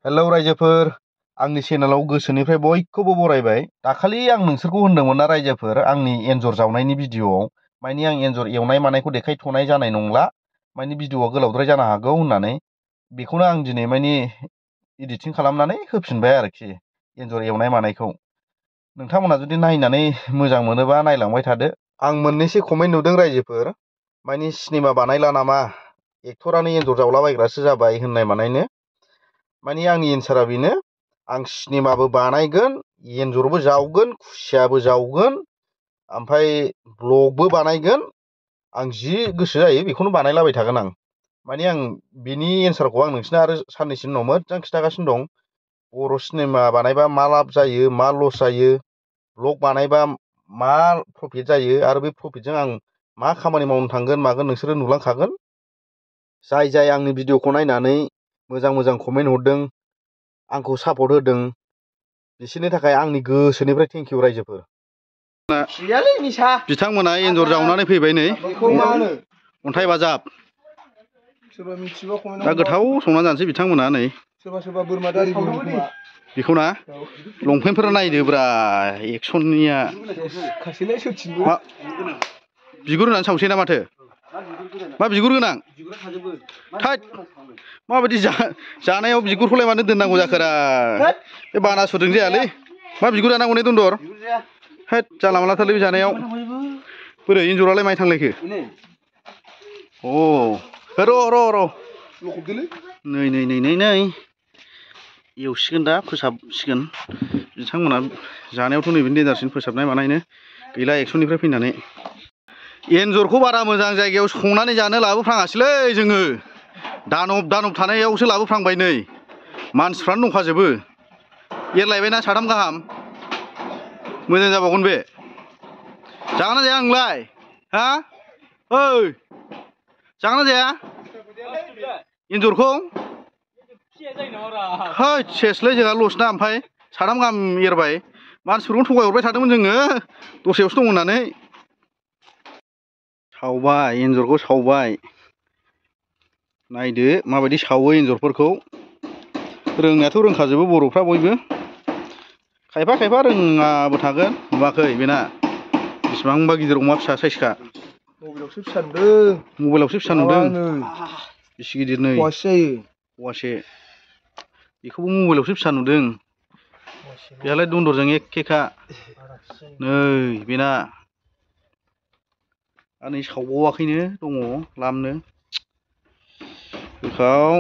Hello रायजोफोर आंनि चेनेलाव गोसोनिफ्राय बयखौबो बरायबाय। दाखालि आं नोंसोरखौ होनदोंमोन ना रायजोफोर आंनि एन्जर जावनायनि भिडिअ'आव मानि आं एन्जर एवनाय मानायखौ देखायथ'नाय जानाय नंला, मानि भिडिअ'आ गोलावद्राय जानो हागौ होननानै। बेखौनो आं दिनै मानि एडिटिं खालामनानै होफिनबाय आरोखि एन्जर एवनाय मानायखौ। नोंथांमोना जुदि नायनानै मोजां मोनोबा नायलांबाय थादो। आं मोननैसो कमेन्ट नुदों रायजोफोर, मानि सिनेमा बानायला नामा, एक्टरानो एन्जर जावलाबायग्रासो जाबाय होननाय मानायनो। मानि आंनि एन्सारा बेनो, आं सिनेमाबो बानायगोन, एन्जरबो जावगोन, खुसियाबो जावगोन, ओमफ्राय ब्लगबो बानायगोन। आं जि गोसो जायो बेखौनो बानायलाबाय थागोन आं। मानि आं बिनि एन्सारखौ आं नोंसिनो आरो साननैसोनि उनाव मोजां खिन्थागासिनो दं। बर' सिनेमा बानायबा मा लाब जायो, मा लस जायो, ब्लग बानायबा मा प्रफिट जायो, आरो बे प्रफिटजों आं मा खामानि मावनो थांगोन मागोन नोंसोरो नुलांखागोन। जाय आंनि भिडिअ'खौ नायनानै मोजां मोजां कमेन्ट हरदों, आंखौ सापर्ट होदों, बिसोरनि थाखाय आंनि गोसोनिफ्राय थेंकिउ रायजोफोर। बिथांमोना एन्जर जावनानै फैबाय नै अन्थाइ बाजाब। दा गोथाव संनानै जानोसै बिथांमोना नै। बेखौ ना लंपेन्टफोरा नायदोब्रा एक्सननिया बिगुर होनानै सावसै ना माथो? मा बिगुर गोनां? थोद माबायदि जानायाव बिगुरखौलाय मानो दोननांगौ जाखोरा? बे बानासुरजों जायालै। मा बिगुर जानांगौ ने दन्दर? होद जानला मोनलाथारलै बे जानायाव। बोरै एन्जरालाय माहाय थांलायखो? र' नै एवसिगोन दा, फोसाबसिगोन। बिथांमोना जानायावथ' नैबेनो देन्जारसिन फोसाबनाय मानायनो गैला एक्सननिफ्राय फैनानै। एन्जरखौ बारा मोजां जायगायाव संनानै जानो लाबोफ्राङासैलै जोङो। दानब थानायावसो लाबोफ्रांबाय नै। मानसिफ्रानो दंखाजोबो। एरलायबायना साथाम गाहाम। मोजां जाबावगोन बे। जागोन ना जाया नोंलाय? हा? ओइ जागोन ना जाया एन्जरखौ? हैद सेसलै जोंहा लसना ओमफ्राय साथाम गाहाम एरबाय। मानसिफोरखौनो थगायहरबाय थादोंमोन जोङो दस्रायावसो दं होननानै। सावबाय एन्जरखौ सावबाय। नायदो माबायदि सावो एन्जरफोरखौ। रोंनायाथ' रोंखाजोबो बर'फ्रा बयबो। खायफा रोङाबो थागोन। नुवाखै बेना बेसेबांबा गिदिर अमा फिसा साइसखा। मबाइलावसो फिसा नुदों। बेसे गिदिर नै फवासे। बेखौबो मबाइलावसो फिसा नुदों। बेहालाय दन्दरजों एखेखा। नै बेना आरो नै सावबावाखैनो दङ लामनो। गोथाव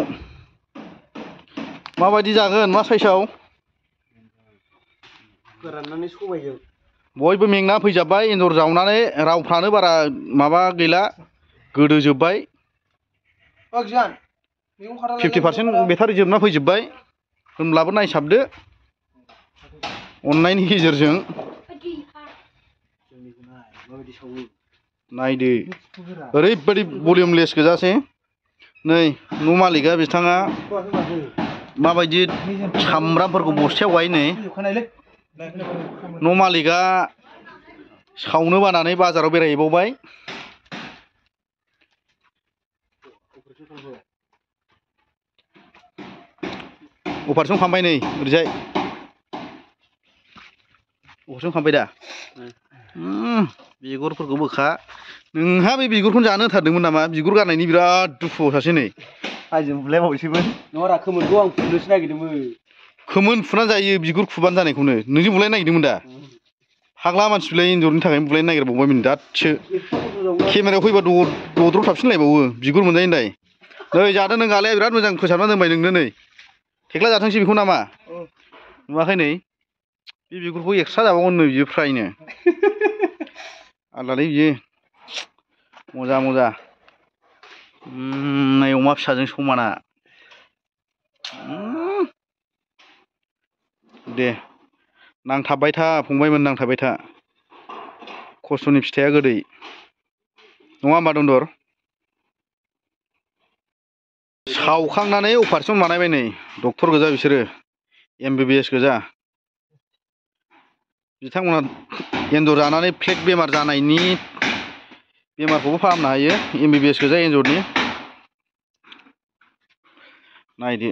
माबायदि जागोन मा साइसआव? फोराननानै सबायजों। बयबो मेंना फैजाबबाय एन्जर जावनानै, रावफ्रानो बारा माबा गैला गोदोजोब्बाय। 50% बेटारि जोबना फैजोब्बाय। होनब्लाबो नायसाबदो अननायनि गेजेरजों। नायदो ओरैबायदि भलिउमलेस गोजासै। नै न' मालिकआ बिथाङा माबायदि सामब्रामफोरखौ बस्थायाव गायो नै। न' मालिकआ सावनो बानानै बाजाराव बेरायहैबावबाय। अपारेसन खालामबाय नै ओरैजाय। अपारेसन खालामबाय दा? बिगुरफोरखौ बोखा। नोंहा बे बिगुरखौनो जानो होथारदोंमोन नामा? बिगुर गारनायनि बिराद दुखुआव सासे नै। आइजों बुलायबावसैमोन। नङारा खोमोनखौ आं फुनोसो नागिरदोंमोन। खोमोन फुनानै जायो बिगुर खुबानो जानायखौनो। नोंजों बुलायनो नागिरदोंमोन दा? फाग्ला मानसिलाय एन्जरनि थाखायनो बुलायनो नागिरबावबायमोन दासो। केमेरायाव फैबा दद्र' थाबसिनलायबावो बिगुर मोनजायो होनलाय। नै जादो नों गालाया बिराद मोजां फोसाबना दोनबाय नोंनो नै। थेख्ला जाथोंसै बेखौ नामा? नुवाखै नै बे बिगुरखौ एक्सट्रा जाबावगोन नै बियो फ्रायनो। आलदालै बियो मजा। नै अमा फिसाजों समाना। दे नांथाबबाय था फंबायमोन, नांथाबबाय था। खस्थ'नि फिथाइया गोदै नङा होमबा दन्दर? सावखांनानै अपारेसन बानायबाय नै। डक्टर गोजा बिसोरो MBBS गोजा। बिथांमोना एन्जर जानानै प्लेग बेमार जानायनि बेमारखौबो फाहामनो हायो। MBBS गोजा एन्जरनि। नायदो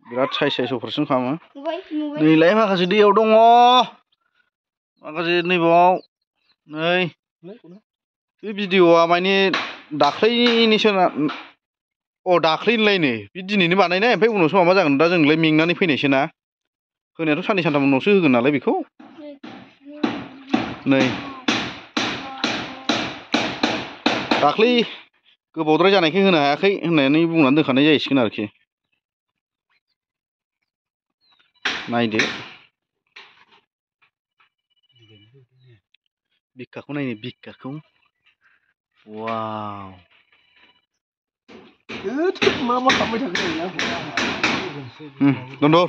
बिराद साइज अपारेसन खालामो नैलाय माखासे दैयाव दङ माखासे नैबाव नै बे भिडिअ'आ माने दाख्लैनिसो दाख्लैनिलायनो बे दिनैनो बानायनाय ओमफ्राय उनावसो माबा जागोन दा जोंलाय मेंनानै फैनायसो ना होनायाथ' साननै सानथाम उनावसो होगोन नालाय बेखौ नै दाख्लै गोबावद्राय जानायखाय होनो हायाखै होननानै बुंनानै दोनखानाय जाहैसिगोन आरोखि नायदो बिखाखौ नायनो बिखाखौ वाव मा खालामबाय थाखो दन्दर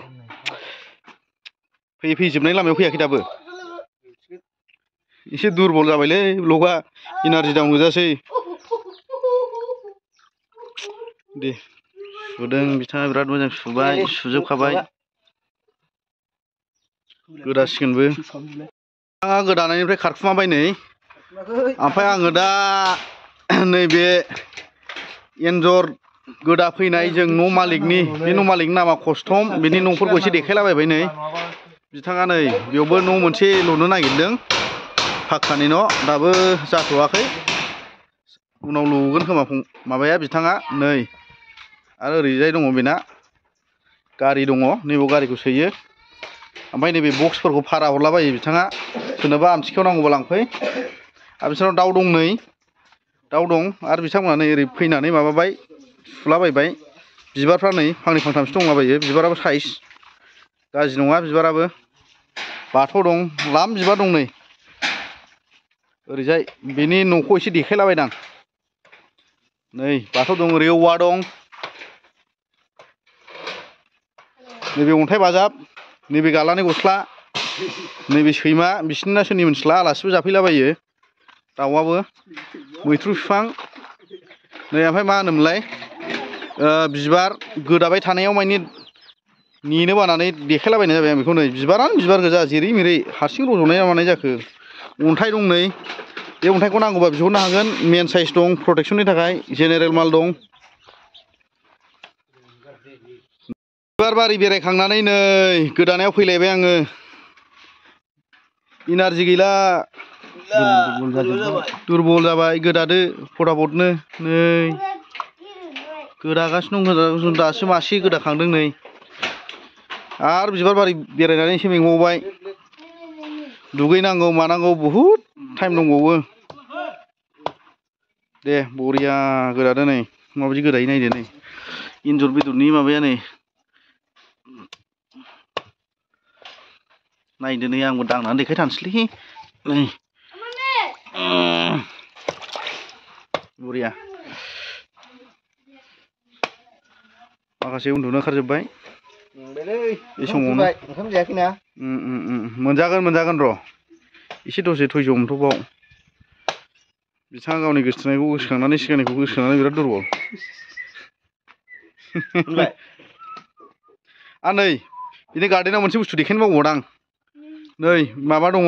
फैयै फैयै जोबनाय लामायाव फैयाखै दाबो एसे दुरबल जाबायलै ब्लगा इनार्जि डाउन गोजासै दे सुदों बिथाङा बिराद मोजां सुबाय सुजोबखाबाय गोदासिगोनबो गोदानायनिफ्राय खारखुमाबाय नै ओमफ्राय आङो दा नैबे एन्जर गोदा फैनाय जों न' मालिकनि बे न' मालिकनि नामा खस्थम बिनि न'फोरखौ एसे देखायलाबायबाय नै बिथाङा नै बेयावबो न' मोनसे लुनो नागिरदों पाक्कानि न' दाबो जाथ'वाखै उनाव लुगोन खोमा माबाया बिथाङा नै आरो ओरैजाय दङ बेना गारि दङ नैबाव गारिखौ सोयो ओमफ्राय नैबे बक्सफोरखौ भारा हरलाबायो बिथाङा सोरनोबा आमथिखायाव नांगौबा लांफै आरो बिसोरनाव दाउ दं नै दाउ दं आरो बिथांमोना नै ओरै फैनानै माबाबाय सुलाबायबाय बिबारफ्रा नै फांनै फांथामसो दंलाबायो बिबाराबो साइज गाज्रि नङा बिबाराबो बाथौ दं लाम बिबार दं नै ओरैजाय बेनि न'खौ एसे देखायलाबायदां नै बाथौ दं ओरै औवा दं नैबे अन्थाइ बाजाब नैबे गालानि गस्ला नैबे सैमा बिसोरना सोरनि मोनथिला आलासिबो जाफैलाबायो दाउआबो मैथ्रु बिफां नै ओमफ्राय मा होनोमोनलाय बिबार गोदाबाय थानायाव माने नेनो बानानै देखायलाबायनाय जाबाय आं बेखौ नै बिबारानो बिबार गोजा जेरै मेरै हारसिं रज'नाय ना मानाय जाखो अन्थाइ दं नै बे अन्थाइखौ नांगौबा बिहरनो हागोन मेन साइज दं प्रटेक्सननि थाखाय जेनेरेल माल दं बिबार बारि बेरायखांनानै नै गोदानायाव फैलायबाय आङो इनार्जि गैला दुरबल जाबाय गोदादो फटाफटनो नै गोदागासिनो दं दासो मासे गोदाखांदों नै आरो बिबार बारि बेरायनानै एसे मेंबावबाय दुगैनांगौ मानांगौ बहुद टाइम दंबावो दे बरिया गोदादो नै माबायदि गोदायो नायदो नै एन्जर बेदरनि माबाया नै नायदो नै आंबो दांनानै देखायथारनोसैलै नै बरिया माखासे उन्दुनो ओंखारजोब्बाय बे समावनो ओंखाम जायाखैना मोनजागोन र' एसे दसे धैज' हमथ'बाव बिथाङा गावनि गोसोथोनायखौ गोसोखांनानै सिगांनिखौ गोसोखांनानै बिराद दुरबल आरो नै बिनि गार्डेनाव मोनसे बुस्थु देखायनो बावबावदां नै माबा दङ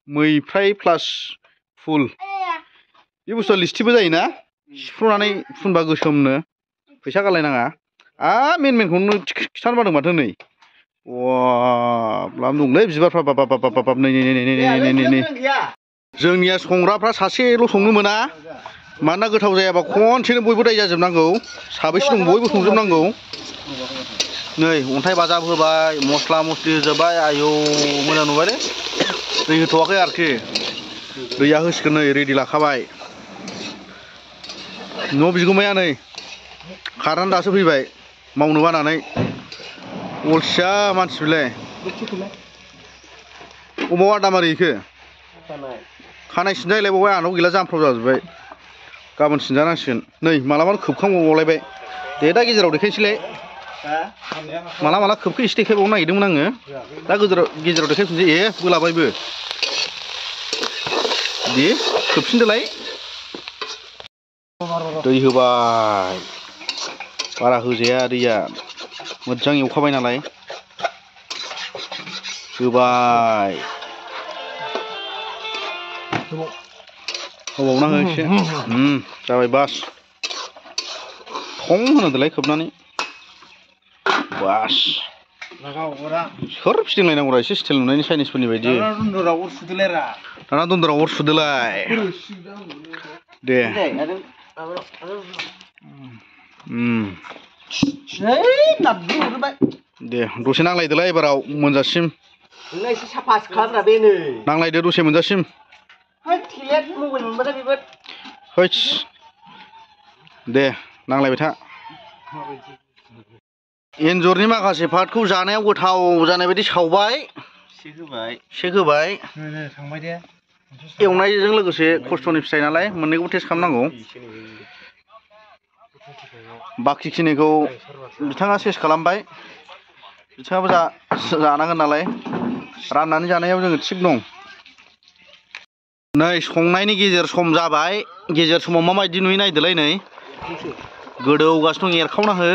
मैफ्राय प्लास फुल बे बुस्थुआ लिस्टिबो जायोना सिफ्रुनानै फुनबा गोसोमनो फैसा गारलायनाङा मेनखौनो खिथानो बादों माथो नै वाव दंलै बिबारफ्रा बाब नै जोंनिया संग्राफ्रा सासेल' संनो मोना मानोना गोथाव जायाबा खनसेनो बयबो दाय जाजोबनांगौ साबैसे दं बयबो संजोबनांगौ नै अन्थाइ बाजाब होबाय मस्ला मस्लि होजोबबाय आयौ मोजां नुबायलै दै होथ'वाखै आरोखि दैया होसिगोन नै रेडि लाखाबाय न' बिगुमाया नै खारनानै दासो फैबाय मावनो बानानै अलसिया मानसि बिलाय अबाव आदा मारि इखो खानाय सिनजाहैलायबावबाय आंनाव गैला जामफ्राव जाजोब्बाय गाबोन सिनजानांसिगोन नै मालाबानो खोबखांबावलायबाय दे दा गेजेराव देखायनोसैलाय माला खोबखो एसे देखायबावनो नागिरदोंमोन आङो दा गेजेराव देखायफिनसै बोलाबायबो दे खोबफिनदोलाय दै होबाय बारा होजाया दैया मोजां एवखाबाय नालाय होबाय होबावना हो एसे जाबाय बास खम होनोदोलाय खोबनानै बास सोर फिदिंलायनांगौरा एसे स्टाइल नुनायनि चाइनिसफोरनि बायदि दाना दन्दराव अर सुदोलाय दे दे दसे नांलायदोलाय एबाराव मोनजासिम नांलायदो दसे मोनजासिम हैस दे नांलायबाय था एन्जरनि माखासे पार्टखौ जानायाव गोथाव जानाय बायदि सावबाय सेक होबाय एवनायजों लोगोसे खस्थ'नि फिथाइ नालाय मोननैखौबो टेस्ट खालामनांगौ बाखिखिनिखौ बिथाङा सेस खालामबाय बिथाङाबो जानांगोन नालाय राननानै जानायाव जोङो थिग दं नै संनायनि गेजेर सम जाबाय गेजेर समाव माबायदि नुयो नायदोलाय नै गोदौगासिनो दं एरखावना हो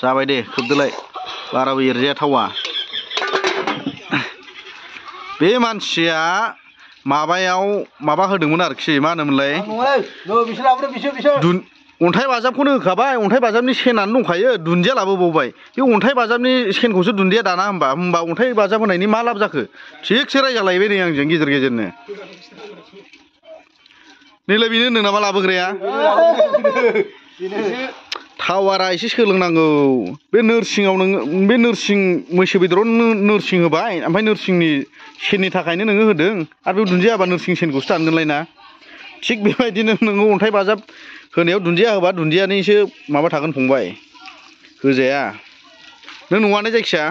जाबाय दे खोबदोलाय बाराबो एरजाया थावा बे मानसिया माबायाव माबा होदोंमोन आरोखि मा होनोमोनलाय अन्थाइ बाजाबखौनो होखाबाय अन्थाइ बाजाबनि सेनानो दंखायो दुन्दिया लाबोबावबाय बे अन्थाइ बाजाबनि सेनखौसो दुन्दिया दाना होमबा अन्थाइ बाजाब होनायनि मा लाब जाखो थिगसे रायजालायबाय नै आंजों गेजेर गेजेरनो नैलाय बेनो होनदों नामा लाबोग्राया टावारा एसे सोलोंनांगौ बे नोरसिङाव नोङो बे नोरसिं मैसो बेदराव नोरसिं होबाय ओमफ्राय नोरसिंनि सेननि थाखायनो नोङो होदों आरो बे दुन्दिया होबा नोरसिं सेनखौसो दानगोनलाय ना थिग बेबायदिनो नोङो अन्थाइ बाजाब होनायाव दुन्दिया होबा दुन्दियानिसो माबा थागोन फंबाय होजाया नों नुवानो जायखिया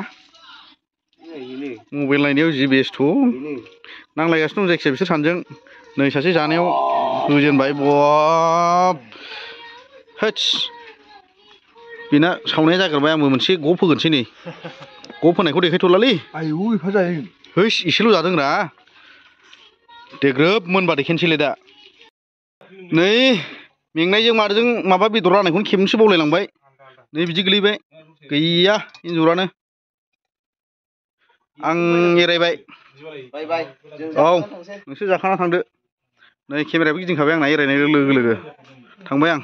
मबाइल नायनायाव जि बेस्थ' नांलायगासिनो दं जायखिया बिसोर सानैजों नै सासे जानायाव होजेनबाय बाब होत्स बेना सावनाया जाग्रोबाय आंबो मोनसे गप होगोनसै नै गप होनायखौ देखायथ'लालै आयौ एफा जायो हैस एसेल' जादोंरा दे ग्रोब मोनबा देखायनोसैलाय दा नै मेंनायजों मारजों माबा बेदर राननायखौनो खेबनोसो बावलायलांबाय नै बिदि गोलैबाय गैया एन्जरानो आं एरायबाय औ नोंसोर जाखाना थांदो नै केमेरायाबो गिदिंखाबाय आंना एरायनाय लोगो लोगो थांबाय आं